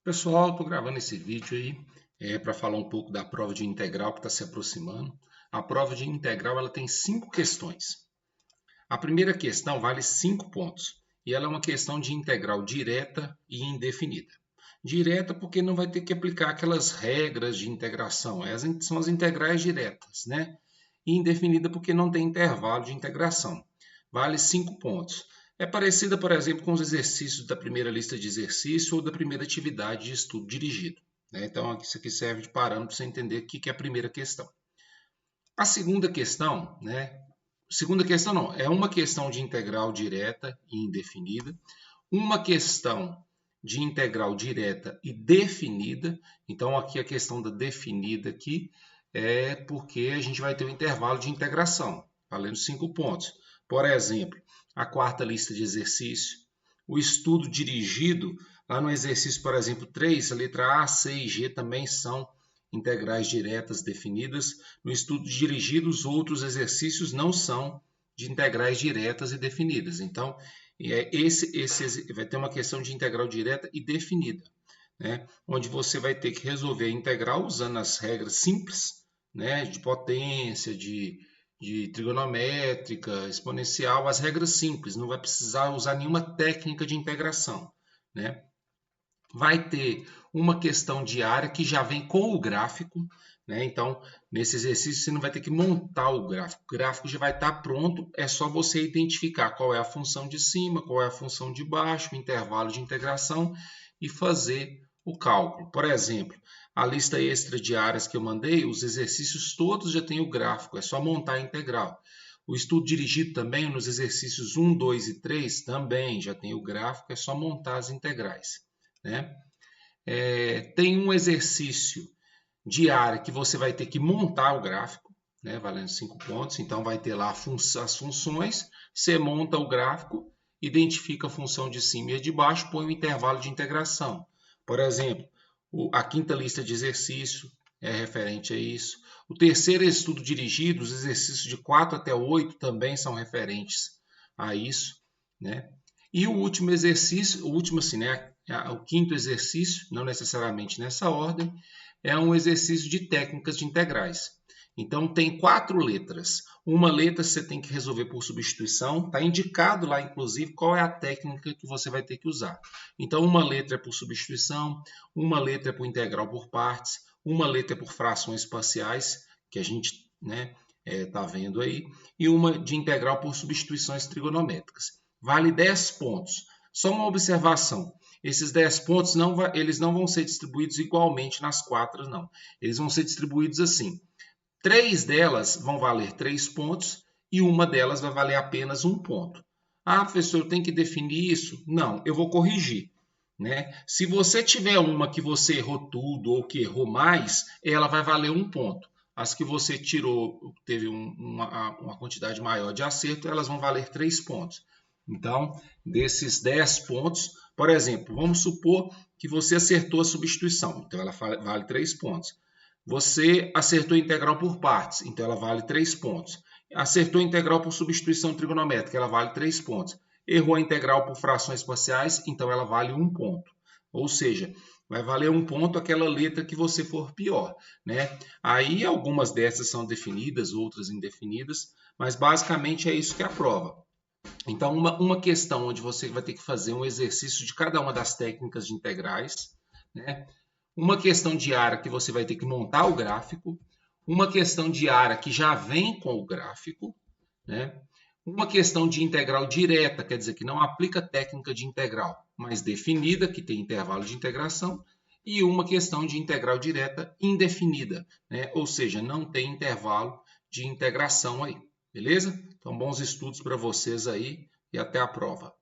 Pessoal, estou gravando esse vídeo aí para falar um pouco da prova de integral que está se aproximando. A prova de integral ela tem 5 questões. A primeira questão vale 5 pontos e ela é uma questão de integral direta e indefinida. Direta porque não vai ter que aplicar aquelas regras de integração, essas são as integrais diretas, né? E indefinida porque não tem intervalo de integração. Vale 5 pontos. É parecida, por exemplo, com os exercícios da primeira lista de exercício ou da primeira atividade de estudo dirigido, né? Então, isso aqui serve de parâmetro para você entender o que é a primeira questão. A segunda questão, né? Segunda questão não, é uma questão de integral direta e indefinida, uma questão de integral direta e definida. Então, aqui a questão da definida aqui é porque a gente vai ter um intervalo de integração, valendo 5 pontos. Por exemplo, a quarta lista de exercício, o estudo dirigido, lá no exercício, por exemplo, 3, a letra A, C e G também são integrais diretas definidas. No estudo dirigido, os outros exercícios não são de integrais diretas e definidas. Então, esse vai ter uma questão de integral direta e definida, né? Onde você vai ter que resolver a integral usando as regras simples, né? De potência, de trigonométrica, exponencial, as regras simples, não vai precisar usar nenhuma técnica de integração, né? Vai ter uma questão de área que já vem com o gráfico, né? Então, nesse exercício, você não vai ter que montar o gráfico já vai estar pronto, é só você identificar qual é a função de cima, qual é a função de baixo, o intervalo de integração e fazer o cálculo. Por exemplo, a lista extra de áreas que eu mandei, os exercícios todos já têm o gráfico, é só montar a integral. O estudo dirigido também, nos exercícios 1, 2 e 3, também já tem o gráfico, é só montar as integrais, né? Tem um exercício de área que você vai ter que montar o gráfico, né, valendo 5 pontos. Então, vai ter lá as funções, você monta o gráfico, identifica a função de cima e a de baixo, põe o intervalo de integração. Por exemplo, a quinta lista de exercício é referente a isso. O terceiro estudo dirigido, os exercícios de 4 até 8 também são referentes a isso, né? E o último exercício, o último assim, né? O quinto exercício, não necessariamente nessa ordem, é um exercício de técnicas de integrais. Então, tem 4 letras. Uma letra você tem que resolver por substituição. Está indicado lá, inclusive, qual é a técnica que você vai ter que usar. Então, uma letra é por substituição, uma letra é por integral por partes, uma letra é por frações parciais, que a gente está vendo aí, e uma de integral por substituições trigonométricas. Vale 10 pontos. Só uma observação. Esses 10 pontos eles não vão ser distribuídos igualmente nas 4, não. Eles vão ser distribuídos assim. 3 delas vão valer 3 pontos e uma delas vai valer apenas 1 ponto. Ah, professor, eu tenho que definir isso? Não, eu vou corrigir, né? Se você tiver uma que você errou tudo ou que errou mais, ela vai valer 1 ponto. As que você tirou, teve uma quantidade maior de acerto, elas vão valer 3 pontos. Então, desses 10 pontos, por exemplo, vamos supor que você acertou a substituição, então ela vale 3 pontos. Você acertou a integral por partes, então ela vale 3 pontos. Acertou a integral por substituição trigonométrica, ela vale 3 pontos. Errou a integral por frações parciais, então ela vale 1 ponto. Ou seja, vai valer 1 ponto aquela letra que você for pior, né? Aí algumas dessas são definidas, outras indefinidas, mas basicamente é isso que é a prova. Então, uma questão onde você vai ter que fazer um exercício de cada uma das técnicas de integrais, né? Uma questão de área que você vai ter que montar o gráfico, uma questão de área que já vem com o gráfico, né? Uma questão de integral direta, quer dizer que não aplica técnica de integral, mas definida, que tem intervalo de integração, e uma questão de integral direta indefinida, né? Ou seja, não tem intervalo de integração aí, beleza? Então, bons estudos para vocês aí e até a prova.